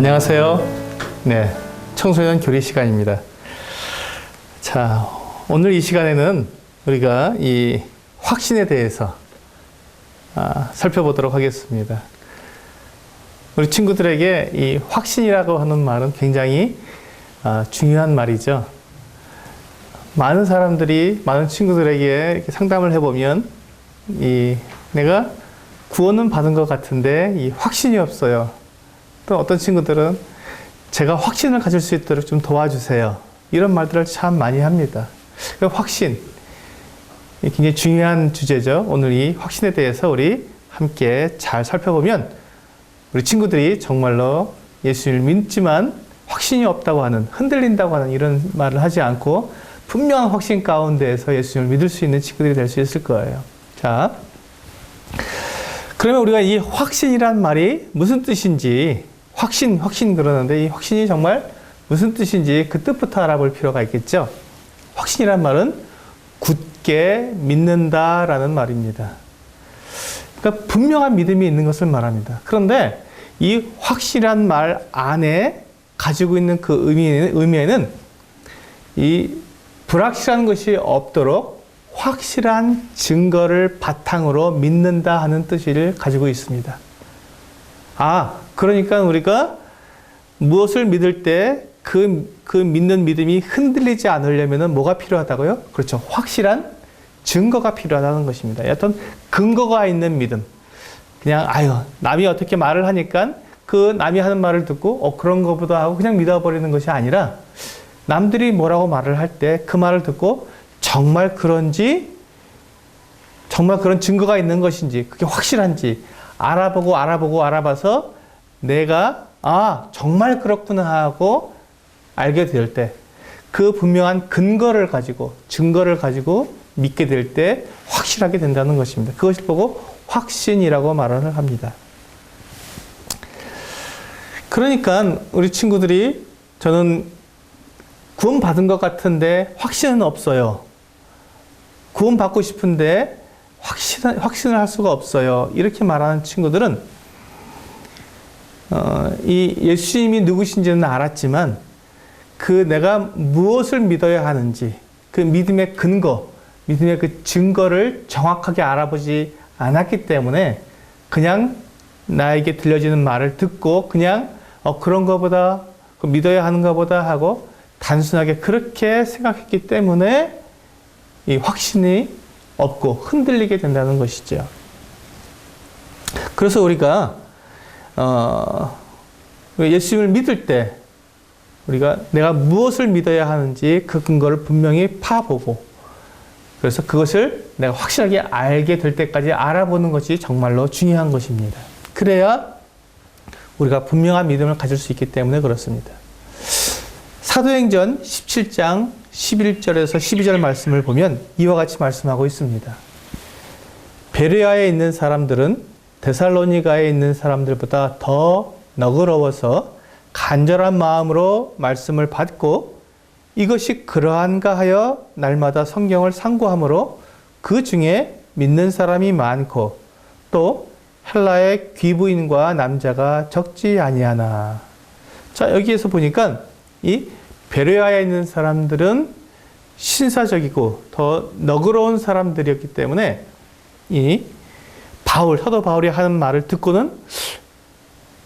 안녕하세요. 네, 청소년 교리 시간입니다. 자, 오늘 이 시간에는 우리가 이 확신에 대해서 살펴보도록 하겠습니다. 우리 친구들에게 이 확신이라고 하는 말은 굉장히 중요한 말이죠. 많은 사람들이, 많은 친구들에게 이렇게 상담을 해보면 내가 구원은 받은 것 같은데 이 확신이 없어요. 또 어떤 친구들은 제가 확신을 가질 수 있도록 좀 도와주세요. 이런 말들을 참 많이 합니다. 확신, 굉장히 중요한 주제죠. 오늘 이 확신에 대해서 우리 함께 잘 살펴보면 우리 친구들이 정말로 예수를 믿지만 확신이 없다고 하는, 흔들린다고 하는 이런 말을 하지 않고 분명한 확신 가운데에서 예수님을 믿을 수 있는 친구들이 될 수 있을 거예요. 자, 그러면 우리가 이 확신이란 말이 무슨 뜻인지, 확신 그러는데 이 확신이 정말 무슨 뜻인지 그 뜻부터 알아볼 필요가 있겠죠. 확신이란 말은 굳게 믿는다라는 말입니다. 그러니까 분명한 믿음이 있는 것을 말합니다. 그런데 이 확실한 말 안에 가지고 있는 그 의미에는 이 불확실한 것이 없도록 확실한 증거를 바탕으로 믿는다 하는 뜻을 가지고 있습니다. 그러니까 우리가 무엇을 믿을 때 그 믿는 믿음이 흔들리지 않으려면 뭐가 필요하다고요? 그렇죠. 확실한 증거가 필요하다는 것입니다. 어떤 근거가 있는 믿음. 그냥 남이 어떻게 말을 하니까 그 남이 하는 말을 듣고 그런 거보다 하고 그냥 믿어버리는 것이 아니라 남들이 뭐라고 말을 할 때 그 말을 듣고 정말 그런지, 정말 그런 증거가 있는 것인지, 그게 확실한지 알아봐서 내가 정말 그렇구나 하고 알게 될 때, 그 분명한 근거를 가지고, 증거를 가지고 믿게 될 때 확실하게 된다는 것입니다. 그것을 보고 확신이라고 말을 합니다. 그러니까 우리 친구들이 저는 구원 받은 것 같은데 확신은 없어요. 구원 받고 싶은데 확신을 할 수가 없어요. 이렇게 말하는 친구들은 이 예수님이 누구신지는 알았지만 내가 무엇을 믿어야 하는지, 그 믿음의 근거, 믿음의 그 증거를 정확하게 알아보지 않았기 때문에 그냥 나에게 들려지는 말을 듣고 그냥 그런 거보다, 믿어야 하는 것보다 하고 단순하게 그렇게 생각했기 때문에 이 확신이 없고 흔들리게 된다는 것이죠. 그래서 우리가 예수님을 믿을 때 우리가 내가 무엇을 믿어야 하는지 그 근거를 분명히 파보고, 그래서 그것을 내가 확실하게 알게 될 때까지 알아보는 것이 정말로 중요한 것입니다. 그래야 우리가 분명한 믿음을 가질 수 있기 때문에 그렇습니다. 사도행전 17장 11절에서 12절 말씀을 보면 이와 같이 말씀하고 있습니다. 베레아에 있는 사람들은 데살로니가에 있는 사람들보다 더 너그러워서 간절한 마음으로 말씀을 받고 이것이 그러한가 하여 날마다 성경을 상고하므로 그 중에 믿는 사람이 많고 또 헬라의 귀부인과 남자가 적지 아니하나. 자, 여기에서 보니까 이 베레아에 있는 사람들은 신사적이고 더 너그러운 사람들이었기 때문에 이 사도 바울이 하는 말을 듣고는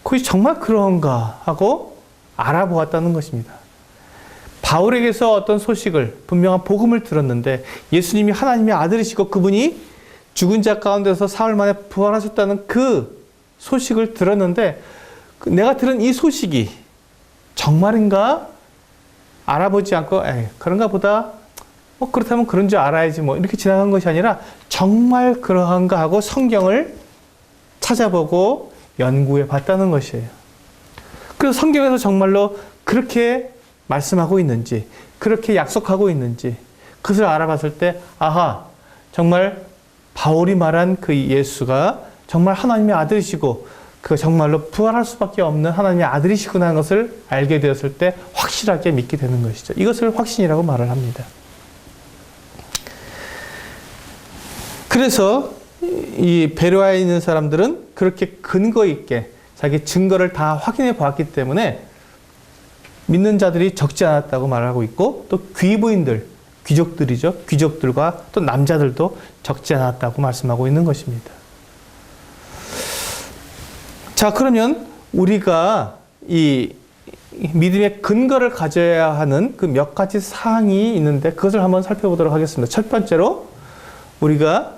그것이 정말 그런가 하고 알아보았다는 것입니다. 바울에게서 어떤 소식을, 분명한 복음을 들었는데 예수님이 하나님의 아들이시고 그분이 죽은 자 가운데서 사흘 만에 부활하셨다는 그 소식을 들었는데 내가 들은 이 소식이 정말인가? 알아보지 않고 그런가 보다, 그렇다면 그런 줄 알아야지 이렇게 지나간 것이 아니라 정말 그러한가 하고 성경을 찾아보고 연구해 봤다는 것이에요. 그래서 성경에서 정말로 그렇게 말씀하고 있는지, 그렇게 약속하고 있는지 그것을 알아봤을 때 정말 바울이 말한 그 예수가 정말 하나님의 아들이시고 그 정말로 부활할 수밖에 없는 하나님의 아들이시구나 하는 것을 알게 되었을 때 확실하게 믿게 되는 것이죠. 이것을 확신이라고 말을 합니다. 그래서 이 베레아에 있는 사람들은 그렇게 근거 있게 자기 증거를 다 확인해 보았기 때문에 믿는 자들이 적지 않았다고 말하고 있고, 또 귀부인들, 귀족들이죠. 귀족들과 또 남자들도 적지 않았다고 말씀하고 있는 것입니다. 자, 그러면 우리가 이 믿음의 근거를 가져야 하는 그 몇 가지 사항이 있는데 그것을 한번 살펴보도록 하겠습니다. 첫 번째로 우리가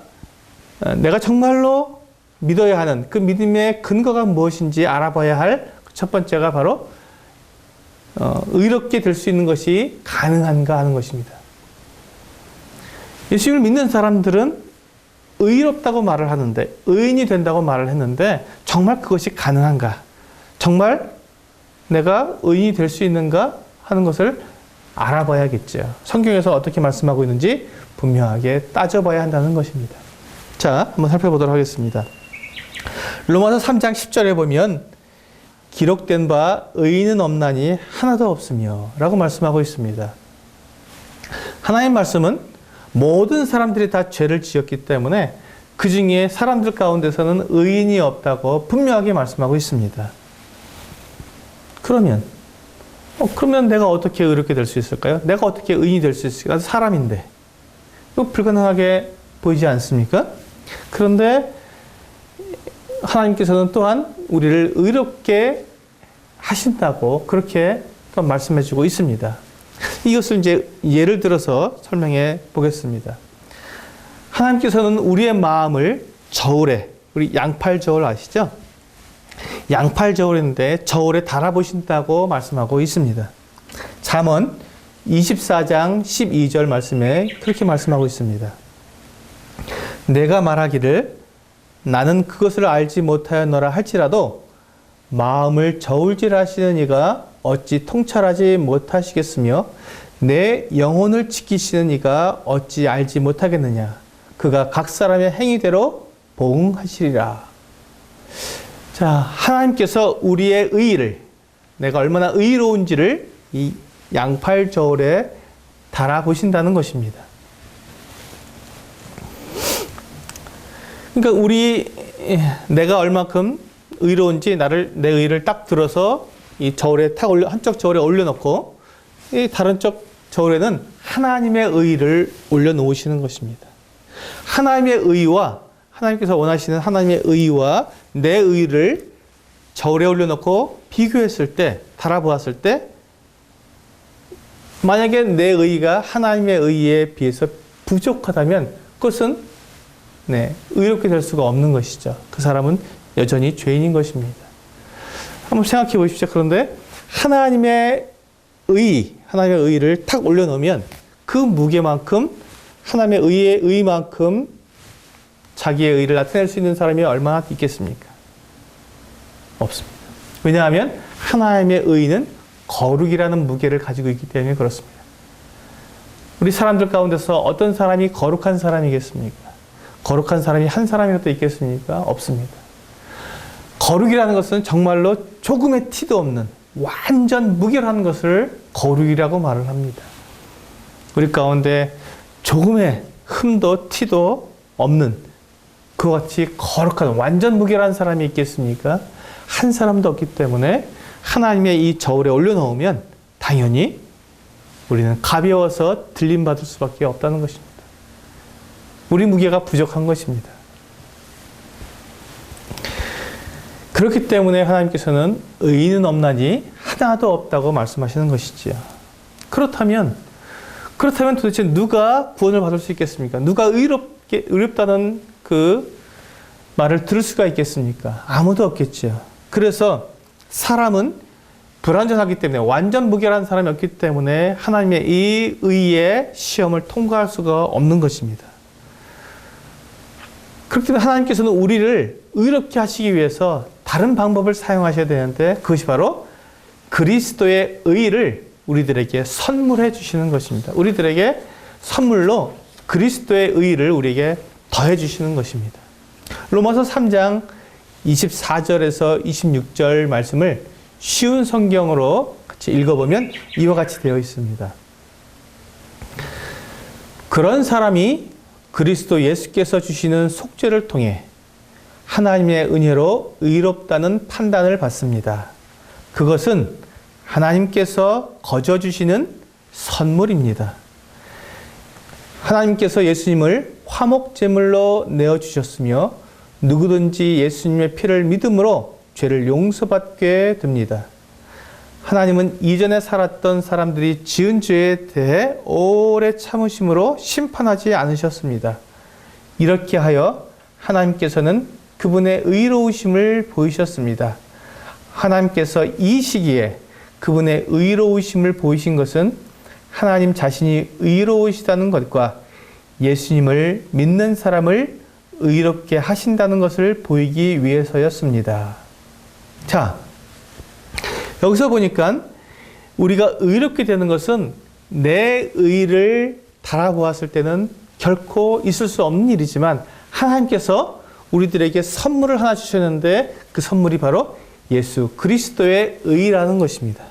내가 정말로 믿어야 하는 그 믿음의 근거가 무엇인지 알아봐야 할 첫 번째가 바로 의롭게 될 수 있는 것이 가능한가 하는 것입니다. 예수님을 믿는 사람들은 의롭다고 말을 하는데, 의인이 된다고 말을 했는데 정말 그것이 가능한가? 정말 내가 의인이 될 수 있는가 하는 것을 알아봐야겠죠. 성경에서 어떻게 말씀하고 있는지 분명하게 따져봐야 한다는 것입니다. 자, 한번 살펴보도록 하겠습니다. 로마서 3장 10절에 보면 기록된 바 의인은 없나니 하나도 없으며 라고 말씀하고 있습니다. 하나님의 말씀은 모든 사람들이 다 죄를 지었기 때문에 그 중에 사람들 가운데서는 의인이 없다고 분명하게 말씀하고 있습니다. 그러면 내가 어떻게 의롭게 될 수 있을까요? 내가 어떻게 의인이 될 수 있을까요? 사람인데. 이거 불가능하게 보이지 않습니까? 그런데 하나님께서는 또한 우리를 의롭게 하신다고 그렇게 또 말씀해주고 있습니다. 이것을 이제 예를 들어서 설명해 보겠습니다. 하나님께서는 우리의 마음을 저울에, 우리 양팔 저울 아시죠? 양팔 저울인데 저울에 달아보신다고 말씀하고 있습니다. 잠언 24장 12절 말씀에 그렇게 말씀하고 있습니다. 내가 말하기를 나는 그것을 알지 못하였노라 할지라도 마음을 저울질하시는 이가 어찌 통찰하지 못하시겠으며 내 영혼을 지키시는 이가 어찌 알지 못하겠느냐. 그가 각 사람의 행위대로 보응하시리라. 자, 하나님께서 우리의 의의를, 내가 얼마나 의로운지를 이 양팔 저울에 달아보신다는 것입니다. 그러니까 내가 얼마큼 의로운지 내 의의를 딱 들어서 이 저울에 한쪽 저울에 올려놓고 이 다른 쪽 저울에는 하나님의 의의를 올려놓으시는 것입니다. 하나님의 의의와 하나님께서 원하시는 하나님의 의의와 내 의의를 저울에 올려놓고 비교했을 때, 달아보았을 때 만약에 내 의의가 하나님의 의의에 비해서 부족하다면 그것은 의롭게 될 수가 없는 것이죠. 그 사람은 여전히 죄인인 것입니다. 한번 생각해 보십시오. 그런데 하나님의 의의를 탁 올려놓으면 그 무게만큼 하나님의 의의만큼 자기의 의의를 나타낼 수 있는 사람이 얼마나 있겠습니까? 없습니다. 왜냐하면 하나님의 의의는 거룩이라는 무게를 가지고 있기 때문에 그렇습니다. 우리 사람들 가운데서 어떤 사람이 거룩한 사람이겠습니까? 거룩한 사람이 한 사람이라도 있겠습니까? 없습니다. 거룩이라는 것은 정말로 조금의 티도 없는 완전 무결한 것을 거룩이라고 말을 합니다. 우리 가운데 조금의 흠도 티도 없는 그와 같이 거룩한 완전 무결한 사람이 있겠습니까? 한 사람도 없기 때문에 하나님의 이 저울에 올려놓으면 당연히 우리는 가벼워서 들림받을 수밖에 없다는 것입니다. 우리 무게가 부족한 것입니다. 그렇기 때문에 하나님께서는 의인은 없나니 하나도 없다고 말씀하시는 것이지요. 그렇다면 도대체 누가 구원을 받을 수 있겠습니까? 누가 의롭다는 그 말을 들을 수가 있겠습니까? 아무도 없겠죠. 그래서 사람은 불완전하기 때문에, 완전 무결한 사람이 없기 때문에 하나님의 이 의의 시험을 통과할 수가 없는 것입니다. 그렇기 때문에 하나님께서는 우리를 의롭게 하시기 위해서 다른 방법을 사용하셔야 되는데 그것이 바로 그리스도의 의를 우리들에게 선물해 주시는 것입니다. 우리들에게 선물로 그리스도의 의를 우리에게 더해 주시는 것입니다. 로마서 3장 24절에서 26절 말씀을 쉬운 성경으로 같이 읽어보면 이와 같이 되어 있습니다. 그런 사람이 그리스도 예수께서 주시는 속죄를 통해 하나님의 은혜로 의롭다는 판단을 받습니다. 그것은 하나님께서 거저 주시는 선물입니다. 하나님께서 예수님을 화목제물로 내어주셨으며 누구든지 예수님의 피를 믿음으로 죄를 용서받게 됩니다. 하나님은 이전에 살았던 사람들이 지은 죄에 대해 오래 참으심으로 심판하지 않으셨습니다. 이렇게 하여 하나님께서는 그분의 의로우심을 보이셨습니다. 하나님께서 이 시기에 그분의 의로우심을 보이신 것은 하나님 자신이 의로우시다는 것과 예수님을 믿는 사람을 의롭게 하신다는 것을 보이기 위해서였습니다. 자, 여기서 보니까 우리가 의롭게 되는 것은 내 의를 달아보았을 때는 결코 있을 수 없는 일이지만 하나님께서 우리들에게 선물을 하나 주셨는데 그 선물이 바로 예수 그리스도의 의라는 것입니다.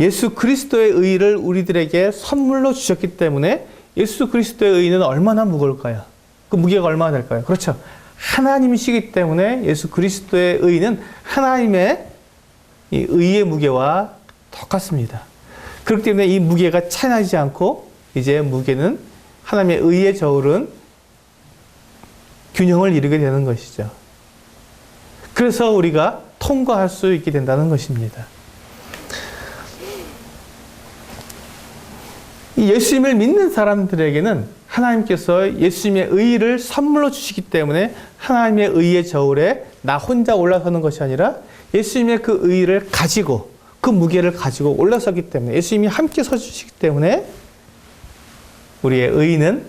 예수 그리스도의 의를 우리들에게 선물로 주셨기 때문에 예수 그리스도의 의는 얼마나 무거울까요? 그 무게가 얼마나 될까요? 그렇죠. 하나님이시기 때문에 예수 그리스도의 의는 하나님의 이 의의 무게와 똑같습니다. 그렇기 때문에 이 무게가 차이나지 않고 이제 무게는 하나님의 의의 저울은 균형을 이루게 되는 것이죠. 그래서 우리가 통과할 수 있게 된다는 것입니다. 예수님을 믿는 사람들에게는 하나님께서 예수님의 의를 선물로 주시기 때문에 하나님의 의의 저울에 나 혼자 올라서는 것이 아니라 예수님의 그 의를 가지고 그 무게를 가지고 올라서기 때문에 예수님이 함께 서주시기 때문에 우리의 의는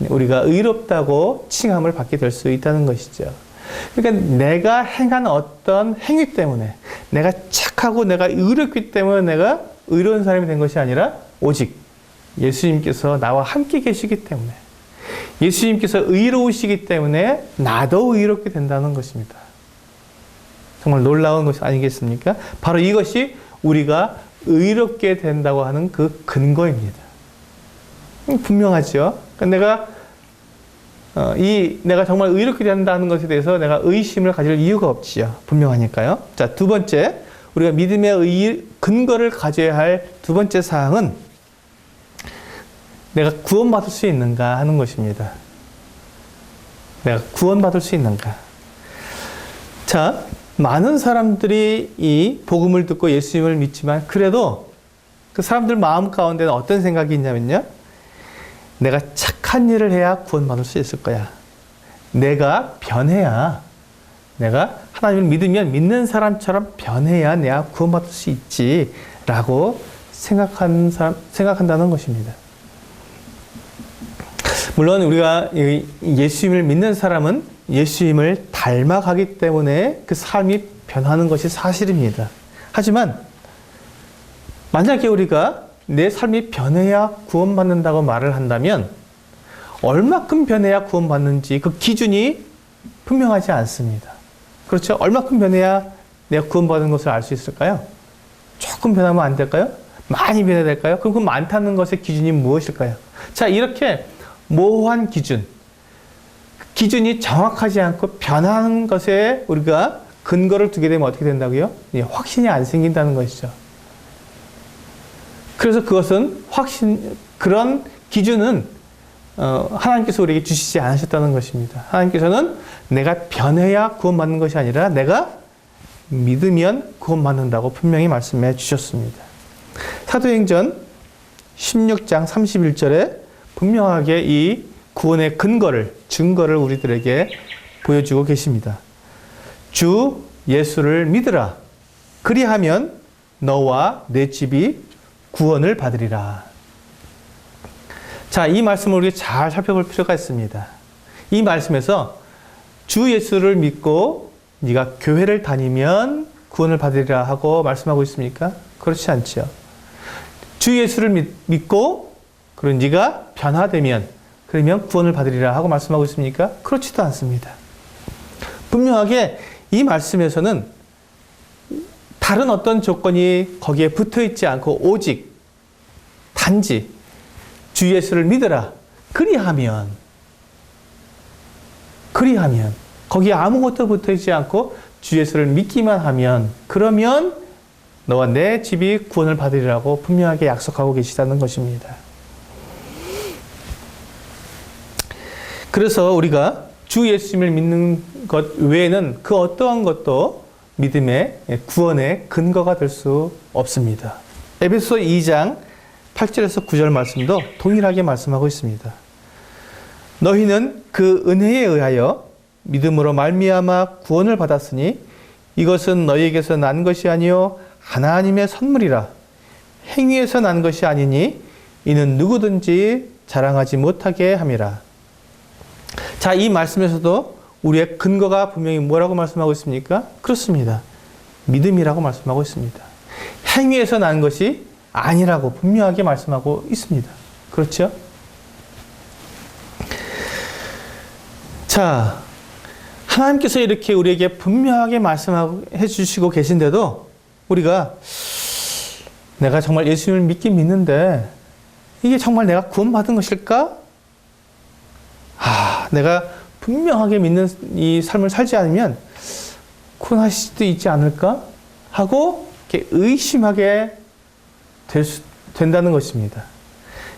우리가 의롭다고 칭함을 받게 될 수 있다는 것이죠. 그러니까 내가 행한 어떤 행위 때문에 내가 착하고 내가 의롭기 때문에 내가 의로운 사람이 된 것이 아니라 오직 예수님께서 나와 함께 계시기 때문에 예수님께서 의로우시기 때문에 나도 의롭게 된다는 것입니다. 정말 놀라운 것이 아니겠습니까? 바로 이것이 우리가 의롭게 된다고 하는 그 근거입니다. 분명하죠? 그러니까 내가 정말 의롭게 된다는 것에 대해서 내가 의심을 가질 이유가 없지요. 분명하니까요. 자, 두 번째, 우리가 믿음의 근거를 가져야 할 두 번째 사항은 내가 구원받을 수 있는가 하는 것입니다. 내가 구원받을 수 있는가. 자, 많은 사람들이 이 복음을 듣고 예수님을 믿지만 그래도 그 사람들 마음 가운데는 어떤 생각이 있냐면요. 내가 착한 일을 해야 구원받을 수 있을 거야. 내가 변해야, 내가 하나님을 믿으면 믿는 사람처럼 변해야 내가 구원받을 수 있지 라고 생각한다는 것입니다. 물론 우리가 예수님을 믿는 사람은 예수님을 닮아가기 때문에 그 삶이 변하는 것이 사실입니다. 하지만 만약에 우리가 내 삶이 변해야 구원받는다고 말을 한다면 얼마큼 변해야 구원받는지 그 기준이 분명하지 않습니다. 그렇죠? 얼마큼 변해야 내가 구원받는 것을 알 수 있을까요? 조금 변하면 안 될까요? 많이 변해야 될까요? 그럼 그 많다는 것의 기준이 무엇일까요? 자, 이렇게 모호한 기준이 정확하지 않고 변하는 것에 우리가 근거를 두게 되면 어떻게 된다고요? 확신이 안 생긴다는 것이죠. 그래서 그것은 그런 기준은 하나님께서 우리에게 주시지 않으셨다는 것입니다. 하나님께서는 내가 변해야 구원받는 것이 아니라 내가 믿으면 구원받는다고 분명히 말씀해 주셨습니다. 사도행전 16장 31절에 분명하게 이 구원의 증거를 우리들에게 보여주고 계십니다. 주 예수를 믿으라. 그리하면 너와 내 집이 구원을 받으리라. 자, 이 말씀을 우리 잘 살펴볼 필요가 있습니다. 이 말씀에서 주 예수를 믿고 네가 교회를 다니면 구원을 받으리라 하고 말씀하고 있습니까? 그렇지 않죠. 주 예수를 믿고 그리고 네가 변화되면 그러면 구원을 받으리라 하고 말씀하고 있습니까? 그렇지도 않습니다. 분명하게 이 말씀에서는 다른 어떤 조건이 거기에 붙어 있지 않고 오직 단지 주 예수를 믿으라. 그리하면 거기에 아무것도 붙어있지 않고 주 예수를 믿기만 하면, 그러면 너와 내 집이 구원을 받으리라고 분명하게 약속하고 계시다는 것입니다. 그래서 우리가 주 예수님을 믿는 것 외에는 그 어떠한 것도 믿음의 구원의 근거가 될 수 없습니다. 에베소 2장 8절에서 9절 말씀도 동일하게 말씀하고 있습니다. 너희는 그 은혜에 의하여 믿음으로 말미암아 구원을 받았으니 이것은 너희에게서 난 것이 아니요 하나님의 선물이라. 행위에서 난 것이 아니니 이는 누구든지 자랑하지 못하게 함이라. 자, 이 말씀에서도 우리의 근거가 분명히 뭐라고 말씀하고 있습니까? 그렇습니다. 믿음이라고 말씀하고 있습니다. 행위에서 난 것이 아니라고 분명하게 말씀하고 있습니다. 그렇죠? 자, 하나님께서 이렇게 우리에게 분명하게 말씀해 주시고 계신데도 우리가 내가 정말 예수님을 믿긴 믿는데 이게 정말 내가 구원받은 것일까? 내가 분명하게 믿는 이 삶을 살지 않으면 구원하실 수도 있지 않을까? 하고 이렇게 의심하게 된다는 것입니다.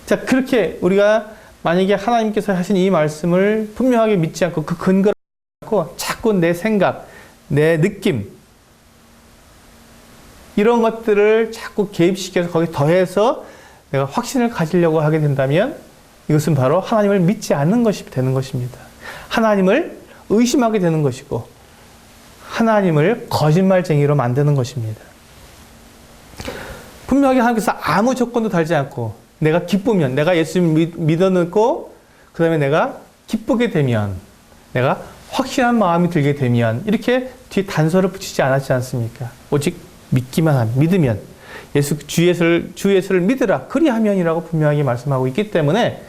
자, 그렇게 우리가 만약에 하나님께서 하신 이 말씀을 분명하게 믿지 않고 그 근거를 갖고 자꾸 내 생각, 내 느낌 이런 것들을 자꾸 개입시켜서 거기에 더해서 내가 확신을 가지려고 하게 된다면 이것은 바로 하나님을 믿지 않는 것이 되는 것입니다. 하나님을 의심하게 되는 것이고 하나님을 거짓말쟁이로 만드는 것입니다. 분명하게 하나님께서 아무 조건도 달지 않고 내가 기쁘면, 내가 예수님 믿어놓고 그 다음에 내가 기쁘게 되면, 내가 확신한 마음이 들게 되면 이렇게 뒤에 단서를 붙이지 않았지 않습니까? 오직 믿기만 하면, 믿으면, 주 예수를 믿으라 그리하면이라고 분명하게 말씀하고 있기 때문에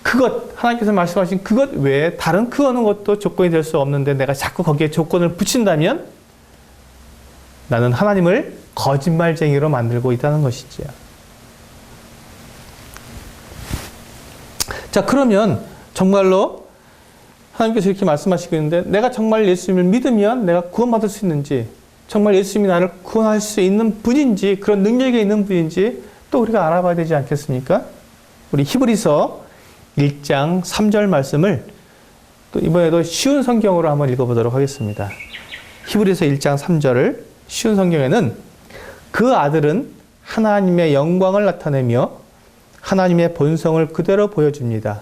그것, 하나님께서 말씀하신 그것 외에 다른 그 어느 것도 조건이 될 수 없는데 내가 자꾸 거기에 조건을 붙인다면 나는 하나님을 거짓말쟁이로 만들고 있다는 것이지요. 자, 그러면 정말로 하나님께서 이렇게 말씀하시고 있는데 내가 정말 예수님을 믿으면 내가 구원받을 수 있는지, 정말 예수님이 나를 구원할 수 있는 분인지, 그런 능력이 있는 분인지 또 우리가 알아봐야 되지 않겠습니까? 우리 히브리서 1장 3절 말씀을 또 이번에도 쉬운 성경으로 한번 읽어보도록 하겠습니다. 히브리서 1장 3절을 쉬운 성경에는 그 아들은 하나님의 영광을 나타내며 하나님의 본성을 그대로 보여줍니다.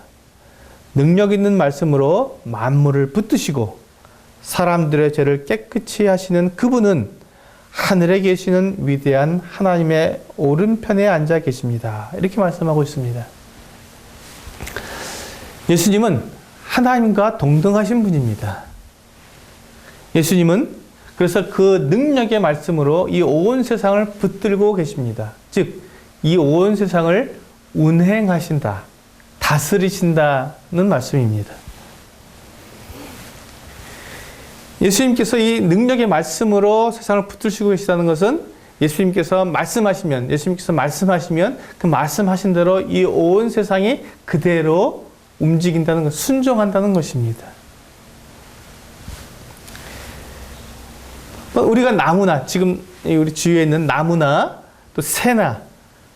능력 있는 말씀으로 만물을 붙드시고 사람들의 죄를 깨끗이 하시는 그분은 하늘에 계시는 위대한 하나님의 오른편에 앉아 계십니다. 이렇게 말씀하고 있습니다. 예수님은 하나님과 동등하신 분입니다. 예수님은 그래서 그 능력의 말씀으로 이 온 세상을 붙들고 계십니다. 즉, 이 온 세상을 운행하신다, 다스리신다는 말씀입니다. 예수님께서 이 능력의 말씀으로 세상을 붙드시고 계시다는 것은 예수님께서 말씀하시면 그 말씀하신 대로 이 온 세상이 그대로 움직인다는 것, 순종한다는 것입니다. 우리가 나무나, 지금 우리 주위에 있는 나무나 또 새나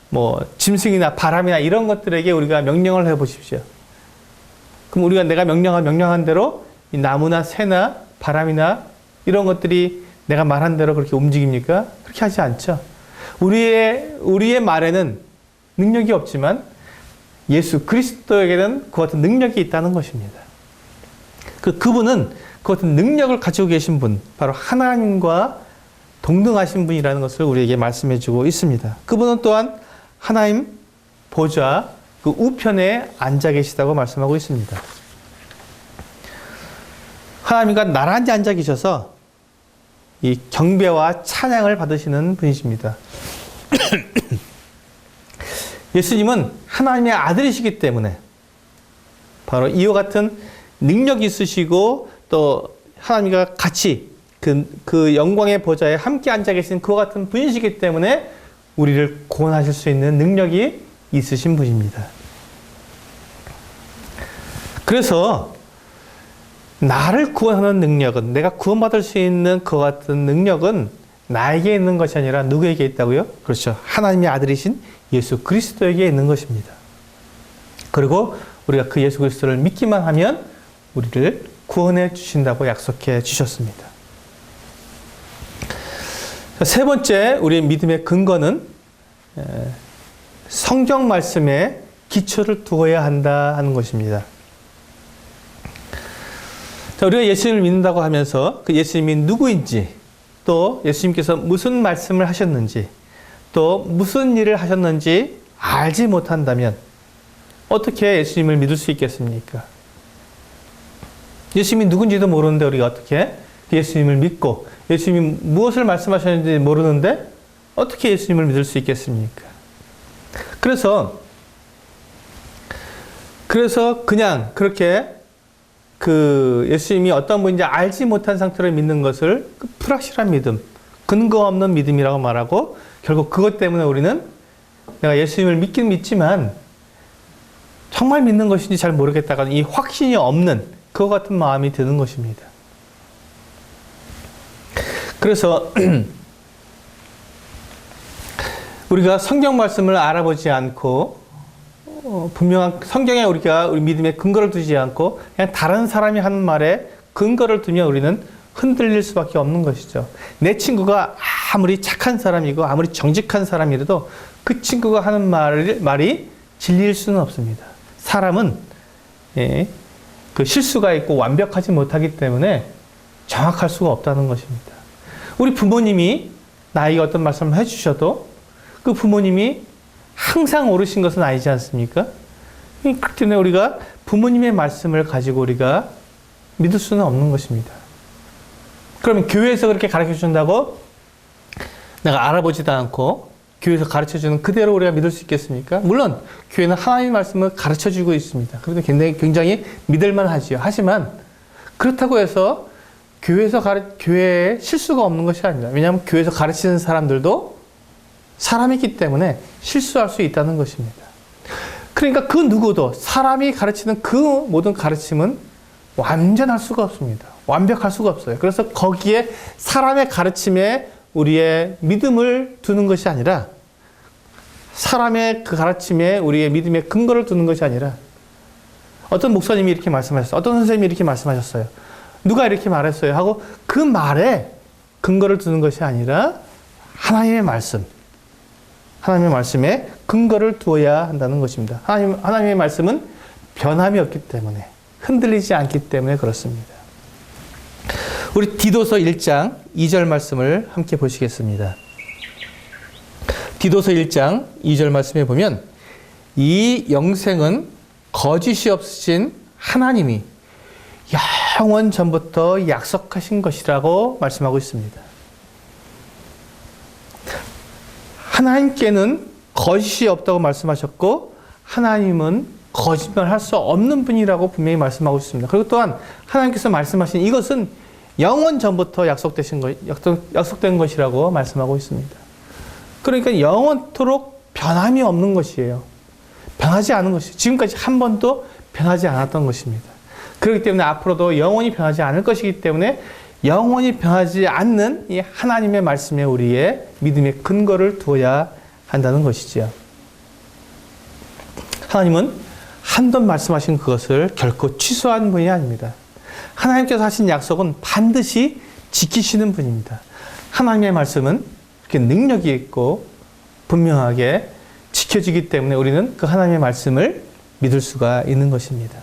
뭐 짐승이나 바람이나 이런 것들에게 우리가 명령을 해보십시오. 그럼 내가 명령한 대로 이 나무나 새나 바람이나 이런 것들이 내가 말한 대로 그렇게 움직입니까? 그렇게 하지 않죠. 우리의 말에는 능력이 없지만 예수 그리스도에게는 그 같은 능력이 있다는 것입니다. 그분은 그 같은 능력을 가지고 계신 분, 바로 하나님과 동등하신 분이라는 것을 우리에게 말씀해 주고 있습니다. 그분은 또한 하나님 보좌 그 우편에 앉아 계시다고 말씀하고 있습니다. 하나님과 나란히 앉아 계셔서 이 경배와 찬양을 받으시는 분이십니다. 예수님은 하나님의 아들이시기 때문에 바로 이와 같은 능력이 있으시고 또 하나님과 같이 그 영광의 보좌에 함께 앉아 계신 그와 같은 분이시기 때문에 우리를 구원하실 수 있는 능력이 있으신 분입니다. 그래서 나를 구원하는 능력은, 내가 구원받을 수 있는 그 같은 능력은 나에게 있는 것이 아니라 누구에게 있다고요? 그렇죠. 하나님의 아들이신 예수 그리스도에게 있는 것입니다. 그리고 우리가 그 예수 그리스도를 믿기만 하면 우리를 구원해 주신다고 약속해 주셨습니다. 세 번째 우리의 믿음의 근거는 성경 말씀에 기초를 두어야 한다 하는 것입니다. 자, 우리가 예수님을 믿는다고 하면서 그 예수님이 누구인지, 또 예수님께서 무슨 말씀을 하셨는지, 또 무슨 일을 하셨는지 알지 못한다면 어떻게 예수님을 믿을 수 있겠습니까? 예수님이 누군지도 모르는데 우리가 어떻게 예수님을 믿고, 예수님이 무엇을 말씀하셨는지 모르는데 어떻게 예수님을 믿을 수 있겠습니까? 그래서 그냥 그렇게 그 예수님이 어떤 분인지 알지 못한 상태로 믿는 것을 불확실한 믿음, 근거 없는 믿음이라고 말하고, 결국 그것 때문에 우리는 내가 예수님을 믿긴 믿지만 정말 믿는 것인지 잘 모르겠다가 이 확신이 없는 그와 같은 마음이 드는 것입니다. 그래서 우리가 성경 말씀을 알아보지 않고 분명한 성경에 우리가 우리 믿음의 근거를 두지 않고 그냥 다른 사람이 하는 말에 근거를 두면 우리는 흔들릴 수밖에 없는 것이죠. 내 친구가 아무리 착한 사람이고 아무리 정직한 사람이라도 그 친구가 하는 말이 진리일 수는 없습니다. 사람은 그 실수가 있고 완벽하지 못하기 때문에 정확할 수가 없다는 것입니다. 우리 부모님이 나에게 어떤 말씀을 해주셔도 그 부모님이 항상 옳으신 것은 아니지 않습니까? 그렇기 때문에 우리가 부모님의 말씀을 가지고 우리가 믿을 수는 없는 것입니다. 그러면 교회에서 그렇게 가르쳐 준다고 내가 알아보지도 않고 교회에서 가르쳐 주는 그대로 우리가 믿을 수 있겠습니까? 물론 교회는 하나님의 말씀을 가르쳐 주고 있습니다. 그래서 굉장히 믿을만 하지요. 하지만 그렇다고 해서 교회에 실수가 없는 것이 아니라, 왜냐하면 교회에서 가르치는 사람들도 사람이기 때문에 실수할 수 있다는 것입니다. 그러니까 그 누구도 사람이 가르치는 그 모든 가르침은 완전할 수가 없습니다. 완벽할 수가 없어요. 그래서 거기에 사람의 가르침에 우리의 믿음을 두는 것이 아니라, 사람의 그 가르침에 우리의 믿음의 근거를 두는 것이 아니라, 어떤 목사님이 이렇게 말씀하셨어요. 어떤 선생님이 이렇게 말씀하셨어요. 누가 이렇게 말했어요 하고 그 말에 근거를 두는 것이 아니라 하나님의 말씀, 하나님의 말씀에 근거를 두어야 한다는 것입니다. 하나님의 말씀은 변함이 없기 때문에, 흔들리지 않기 때문에 그렇습니다. 우리 디도서 1장 2절 말씀을 함께 보시겠습니다. 디도서 1장 2절 말씀에 보면 이 영생은 거짓이 없으신 하나님이 영원 전부터 약속하신 것이라고 말씀하고 있습니다. 하나님께는 거짓이 없다고 말씀하셨고 하나님은 거짓말할 수 없는 분이라고 분명히 말씀하고 있습니다. 그리고 또한 하나님께서 말씀하신 이것은 영원 전부터 약속된 것이라고 말씀하고 있습니다. 그러니까 영원토록 변함이 없는 것이에요. 변하지 않은 것이에요. 지금까지 한 번도 변하지 않았던 것입니다. 그렇기 때문에 앞으로도 영원히 변하지 않을 것이기 때문에 영원히 변하지 않는 이 하나님의 말씀에 우리의 믿음의 근거를 두어야 한다는 것이지요. 하나님은 한 번 말씀하신 그것을 결코 취소하는 분이 아닙니다. 하나님께서 하신 약속은 반드시 지키시는 분입니다. 하나님의 말씀은 이렇게 능력이 있고 분명하게 지켜지기 때문에 우리는 그 하나님의 말씀을 믿을 수가 있는 것입니다.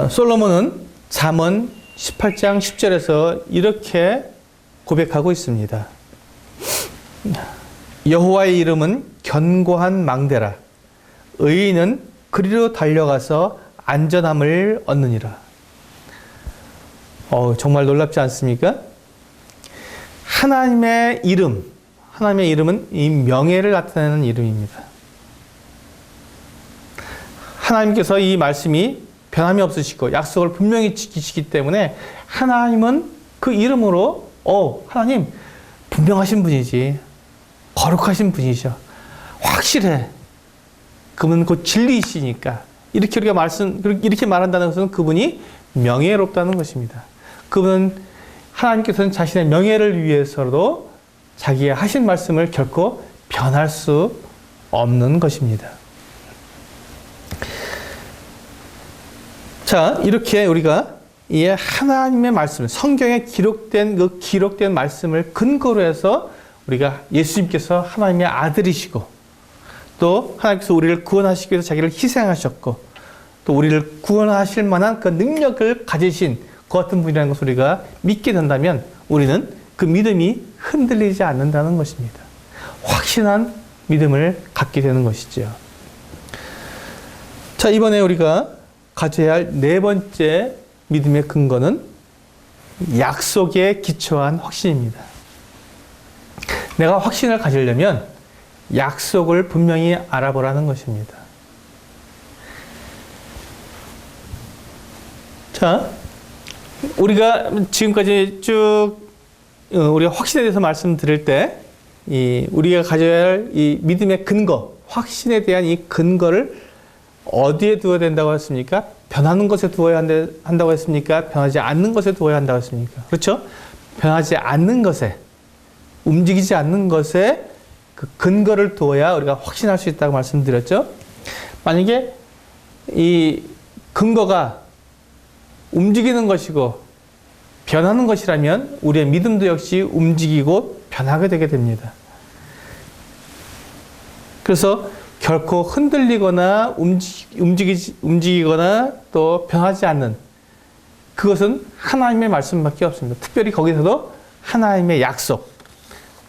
솔로몬은 잠언 18장 10절에서 이렇게 고백하고 있습니다. 여호와의 이름은 견고한 망대라. 의인은 그리로 달려가서 안전함을 얻느니라. 정말 놀랍지 않습니까? 하나님의 이름은 이 명예를 나타내는 이름입니다. 하나님께서 이 말씀이 변함이 없으시고 약속을 분명히 지키시기 때문에 하나님은 그 이름으로 하나님 분명하신 분이지, 거룩하신 분이셔, 확실해, 그분은 곧 진리이시니까 이렇게 우리가 이렇게 말한다는 것은 그분이 명예롭다는 것입니다. 그분은 하나님께서는 자신의 명예를 위해서도 자기의 하신 말씀을 결코 변할 수 없는 것입니다. 자, 이렇게 우리가 이 하나님의 말씀, 성경에 기록된 말씀을 근거로 해서 우리가 예수님께서 하나님의 아들이시고 또 하나님께서 우리를 구원하시기 위해서 자기를 희생하셨고 또 우리를 구원하실 만한 그 능력을 가지신 그 같은 분이라는 것을 우리가 믿게 된다면 우리는 그 믿음이 흔들리지 않는다는 것입니다. 확신한 믿음을 갖게 되는 것이죠. 자, 이번에 우리가 가져야 할 네 번째 믿음의 근거는 약속에 기초한 확신입니다. 내가 확신을 가지려면 약속을 분명히 알아보라는 것입니다. 자, 우리가 지금까지 쭉 우리가 확신에 대해서 말씀드릴 때 우리가 가져야 할 이 믿음의 근거, 확신에 대한 이 근거를 어디에 두어야 된다고 했습니까? 변하는 것에 두어야 한다고 했습니까? 변하지 않는 것에 두어야 한다고 했습니까? 그렇죠? 변하지 않는 것에, 움직이지 않는 것에 그 근거를 두어야 우리가 확신할 수 있다고 말씀드렸죠? 만약에 이 근거가 움직이는 것이고 변하는 것이라면 우리의 믿음도 역시 움직이고 변하게 되게 됩니다. 그래서 결코 흔들리거나 움직이거나 또 변하지 않는 그것은 하나님의 말씀밖에 없습니다. 특별히 거기서도 하나님의 약속.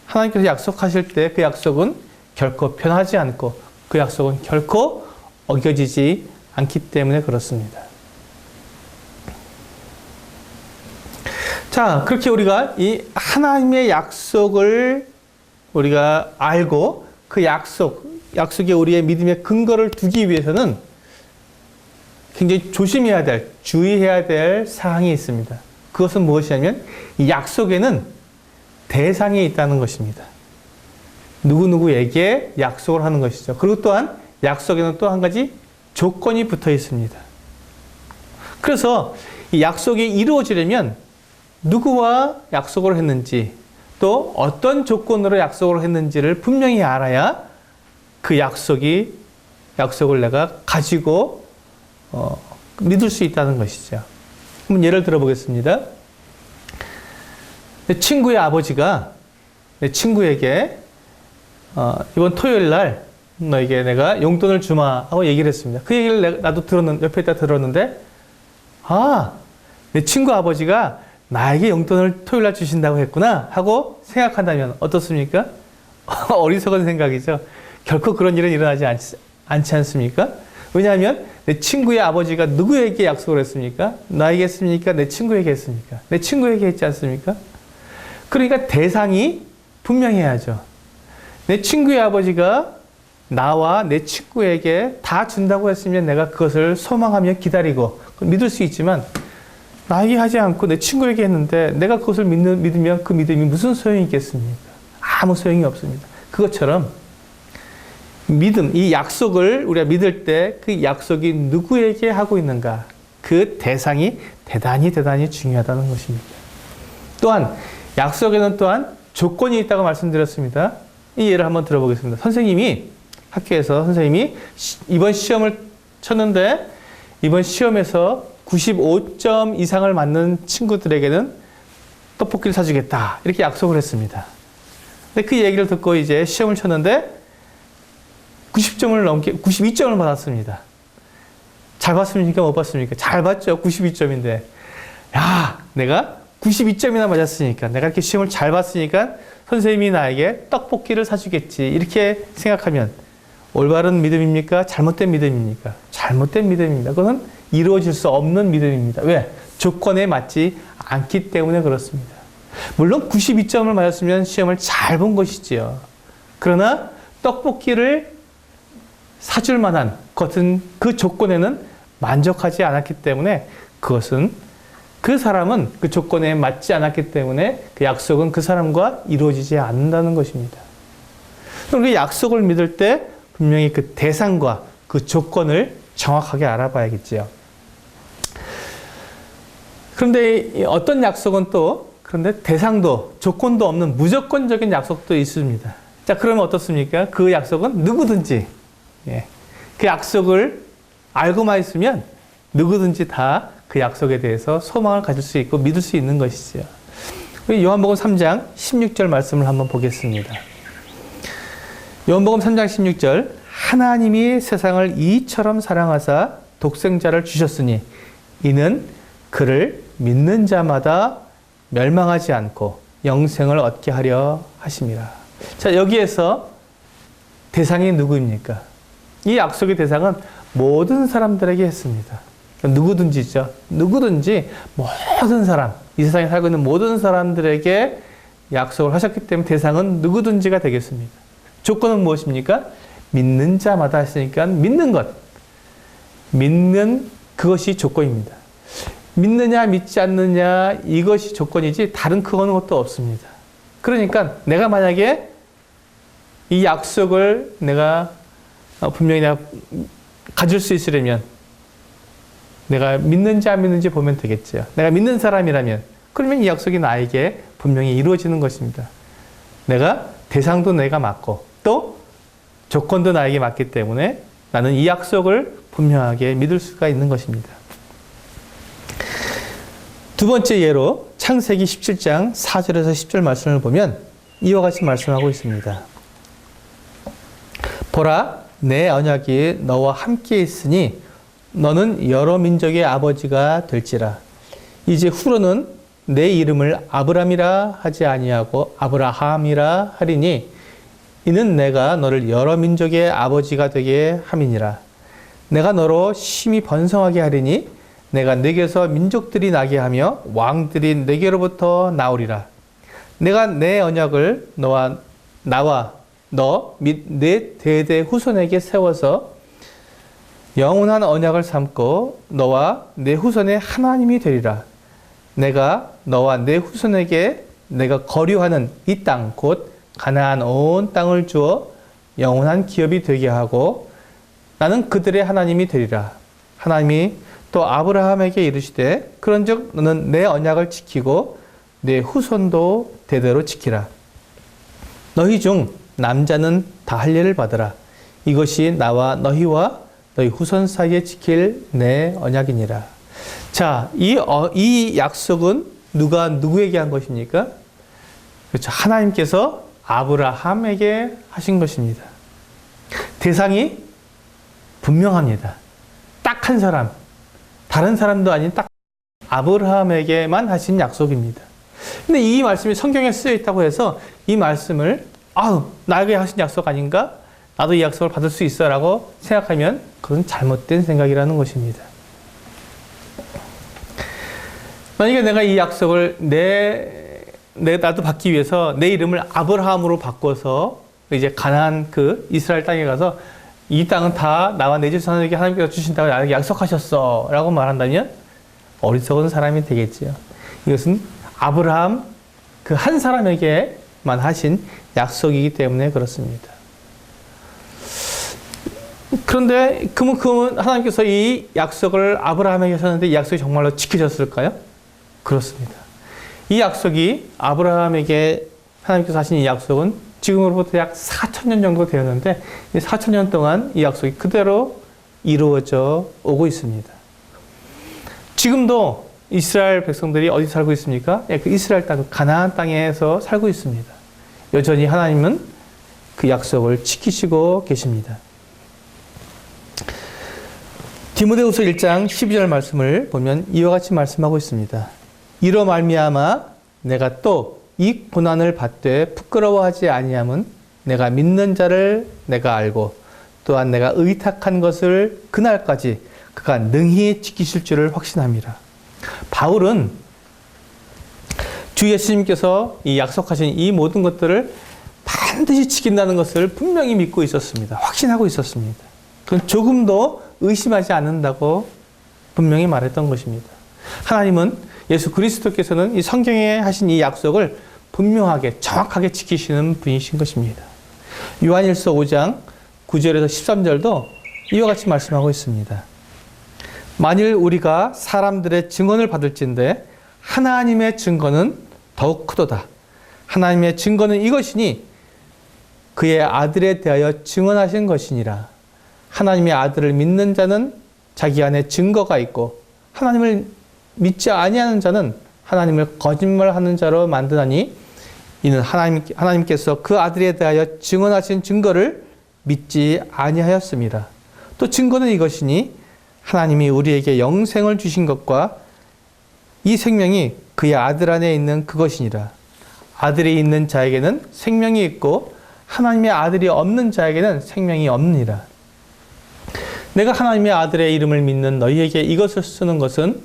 하나님께서 약속하실 때 그 약속은 결코 변하지 않고 그 약속은 결코 어겨지지 않기 때문에 그렇습니다. 자, 그렇게 우리가 이 하나님의 약속을 우리가 알고 그 약속에 우리의 믿음의 근거를 두기 위해서는 굉장히 조심해야 될, 주의해야 될 사항이 있습니다. 그것은 무엇이냐면 이 약속에는 대상이 있다는 것입니다. 누구누구에게 약속을 하는 것이죠. 그리고 또한 약속에는 또 한 가지 조건이 붙어 있습니다. 그래서 이 약속이 이루어지려면 누구와 약속을 했는지 또 어떤 조건으로 약속을 했는지를 분명히 알아야 그 약속을 내가 가지고 믿을 수 있다는 것이죠. 한번 예를 들어 보겠습니다. 내 친구의 아버지가 내 친구에게 이번 토요일 날 너에게 내가 용돈을 주마 하고 얘기를 했습니다. 그 얘기를 나도 옆에 있다 들었는데 내 친구 아버지가 나에게 용돈을 토요일 날 주신다고 했구나 하고 생각한다면 어떻습니까? 어리석은 생각이죠. 결코 그런 일은 일어나지 않지 않습니까? 왜냐하면 내 친구의 아버지가 누구에게 약속을 했습니까? 나에게 했습니까? 내 친구에게 했습니까? 내 친구에게 했지 않습니까? 그러니까 대상이 분명해야죠. 내 친구의 아버지가 나와 내 친구에게 다 준다고 했으면 내가 그것을 소망하며 기다리고 믿을 수 있지만 나에게 하지 않고 내 친구에게 했는데 내가 그것을 믿으면 그 믿음이 무슨 소용이 있겠습니까? 아무 소용이 없습니다. 그것처럼 믿음, 이 약속을 우리가 믿을 때 그 약속이 누구에게 하고 있는가? 그 대상이 대단히 중요하다는 것입니다. 또한 약속에는 또한 조건이 있다고 말씀드렸습니다. 이 예를 한번 들어보겠습니다. 학교에서 선생님이 이번 시험을 쳤는데 이번 시험에서 95점 이상을 맞는 친구들에게는 떡볶이를 사주겠다. 이렇게 약속을 했습니다. 근데 그 얘기를 듣고 이제 시험을 쳤는데 92점을 받았습니다. 잘 봤습니까? 못 봤습니까? 잘 봤죠. 92점인데. 내가 92점이나 맞았으니까, 내가 이렇게 시험을 잘 봤으니까 선생님이 나에게 떡볶이를 사주겠지. 이렇게 생각하면 올바른 믿음입니까? 잘못된 믿음입니까? 잘못된 믿음입니다. 그것은 이루어질 수 없는 믿음입니다. 왜? 조건에 맞지 않기 때문에 그렇습니다. 물론 92점을 맞았으면 시험을 잘 본 것이지요. 그러나 떡볶이를 사줄 만한 그 조건에는 만족하지 않았기 때문에 그 사람은 그 조건에 맞지 않았기 때문에 그 약속은 그 사람과 이루어지지 않는다는 것입니다. 그럼 그 약속을 믿을 때 분명히 그 대상과 그 조건을 정확하게 알아봐야겠지요. 그런데 어떤 약속은 또 그런데 대상도 조건도 없는 무조건적인 약속도 있습니다. 자, 그러면 어떻습니까? 그 약속은 누구든지 그 약속을 알고만 있으면 누구든지 다 그 약속에 대해서 소망을 가질 수 있고 믿을 수 있는 것이죠. 요한복음 3장 16절 말씀을 한번 보겠습니다. 요한복음 3장 16절 하나님이 세상을 이처럼 사랑하사 독생자를 주셨으니 이는 그를 믿는 자마다 멸망하지 않고 영생을 얻게 하려 하심이라. 자, 여기에서 대상이 누구입니까? 이 약속의 대상은 모든 사람들에게 했습니다. 누구든지죠. 누구든지 모든 사람, 이 세상에 살고 있는 모든 사람들에게 약속을 하셨기 때문에 대상은 누구든지가 되겠습니다. 조건은 무엇입니까? 믿는 자마다 했으니까 믿는 것. 믿는 그것이 조건입니다. 믿느냐 믿지 않느냐 이것이 조건이지 다른 그거는 것도 없습니다. 그러니까 내가 만약에 이 약속을 내가 분명히 내가 가질 수 있으려면 내가 믿는지 안 믿는지 보면 되겠죠. 내가 믿는 사람이라면 그러면 이 약속이 나에게 분명히 이루어지는 것입니다. 내가 대상도 내가 맞고 또 조건도 나에게 맞기 때문에 나는 이 약속을 분명하게 믿을 수가 있는 것입니다. 두 번째 예로 창세기 17장 4절에서 10절 말씀을 보면 이와 같이 말씀하고 있습니다. 보라, 내 언약이 너와 함께 있으니 너는 여러 민족의 아버지가 될지라. 이제 후로는 내 이름을 아브람이라 하지 아니하고 아브라함이라 하리니 이는 내가 너를 여러 민족의 아버지가 되게 함이니라. 내가 너로 심히 번성하게 하리니 내가 내게서 민족들이 나게 하며 왕들이 내게로부터 나오리라. 내가 내 언약을 나와 너 및 내 대대 후손에게 세워서 영원한 언약을 삼고 너와 내 후손의 하나님이 되리라. 내가 너와 내 후손에게 내가 거류하는 이 땅 곧 가나안 온 땅을 주어 영원한 기업이 되게 하고 나는 그들의 하나님이 되리라. 하나님이 또 아브라함에게 이르시되 그런즉 너는 내 언약을 지키고 내 후손도 대대로 지키라. 너희 중 남자는 다 할례를 받으라. 이것이 나와 너희와 너희 후손 사이에 지킬 내 언약이니라. 자, 이 약속은 누가 누구에게 한 것입니까? 그렇죠. 하나님께서 아브라함에게 하신 것입니다. 대상이 분명합니다. 딱 한 사람, 다른 사람도 아닌 딱 아브라함에게만 하신 약속입니다. 근데 이 말씀이 성경에 쓰여 있다고 해서 이 말씀을 나에게 하신 약속 아닌가? 나도 이 약속을 받을 수 있어 라고 생각하면 그건 잘못된 생각이라는 것입니다. 만약에 내가 이 약속을 나도 받기 위해서 내 이름을 아브라함으로 바꿔서 이제 가나안 그 이스라엘 땅에 가서 이 땅은 다 나와 내 집사람에게 하나님께서 주신다고 나에게 약속하셨어 라고 말한다면 어리석은 사람이 되겠지요. 이것은 아브라함 그 한 사람에게만 하신 약속이기 때문에 그렇습니다. 그런데 그만큼 하나님께서 이 약속을 아브라함에게 하셨는데 이 약속이 정말로 지켜졌을까요? 그렇습니다. 이 약속이 아브라함에게 하나님께서 하신 이 약속은 지금으로부터 약 4,000년 정도 되었는데 4,000년 동안 이 약속이 그대로 이루어져 오고 있습니다. 지금도 이스라엘 백성들이 어디 살고 있습니까? 그 이스라엘 땅, 가나안 땅에서 살고 있습니다. 여전히 하나님은 그 약속을 지키시고 계십니다. 디모데후서 1장 12절 말씀을 보면 이와 같이 말씀하고 있습니다. 이로 말미암아 내가 또 이 고난을 받되 부끄러워하지 아니함은 내가 믿는 자를 내가 알고 또한 내가 의탁한 것을 그날까지 그가 능히 지키실 줄을 확신함이라. 바울은 주 예수님께서 이 약속하신 이 모든 것들을 반드시 지킨다는 것을 분명히 믿고 있었습니다. 확신하고 있었습니다. 그건 조금도 의심하지 않는다고 분명히 말했던 것입니다. 하나님은 예수 그리스도께서는 이 성경에 하신 이 약속을 분명하게 정확하게 지키시는 분이신 것입니다. 요한일서 5장 9절에서 13절도 이와 같이 말씀하고 있습니다. 만일 우리가 사람들의 증언을 받을진대 하나님의 증거는 더욱 크도다. 하나님의 증거는 이것이니 그의 아들에 대하여 증언하신 것이니라. 하나님의 아들을 믿는 자는 자기 안에 증거가 있고 하나님을 믿지 아니하는 자는 하나님을 거짓말하는 자로 만드나니 이는 하나님께서 그 아들에 대하여 증언하신 증거를 믿지 아니하였습니다. 또 증거는 이것이니 하나님이 우리에게 영생을 주신 것과 이 생명이 그의 아들 안에 있는 그것이니라. 아들이 있는 자에게는 생명이 있고 하나님의 아들이 없는 자에게는 생명이 없느니라. 내가 하나님의 아들의 이름을 믿는 너희에게 이것을 쓰는 것은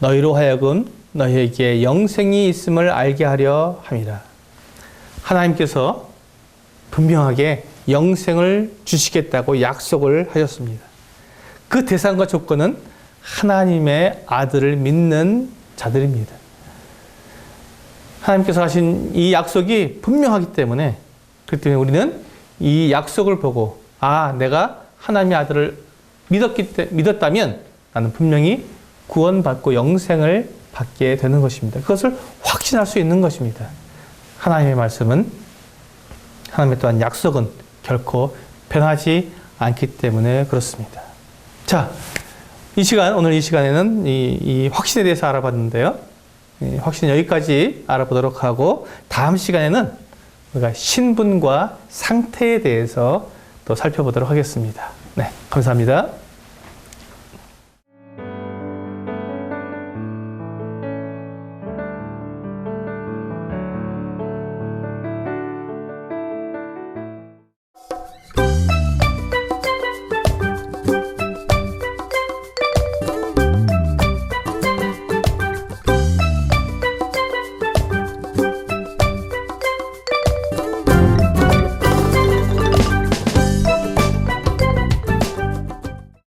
너희로 하여금 너희에게 영생이 있음을 알게 하려 함이라. 하나님께서 분명하게 영생을 주시겠다고 약속을 하셨습니다. 그 대상과 조건은 하나님의 아들을 믿는 자들입니다. 하나님께서 하신 이 약속이 분명하기 때문에 그렇기 때문에 우리는 이 약속을 보고 내가 하나님의 아들을 믿었다면 나는 분명히 구원받고 영생을 받게 되는 것입니다. 그것을 확신할 수 있는 것입니다. 하나님의 말씀은 하나님의 또한 약속은 결코 변하지 않기 때문에 그렇습니다. 자, 오늘 이 시간에는 이 확신에 대해서 알아봤는데요. 확신 여기까지 알아보도록 하고 다음 시간에는 우리가 신분과 상태에 대해서 또 살펴보도록 하겠습니다. 네, 감사합니다.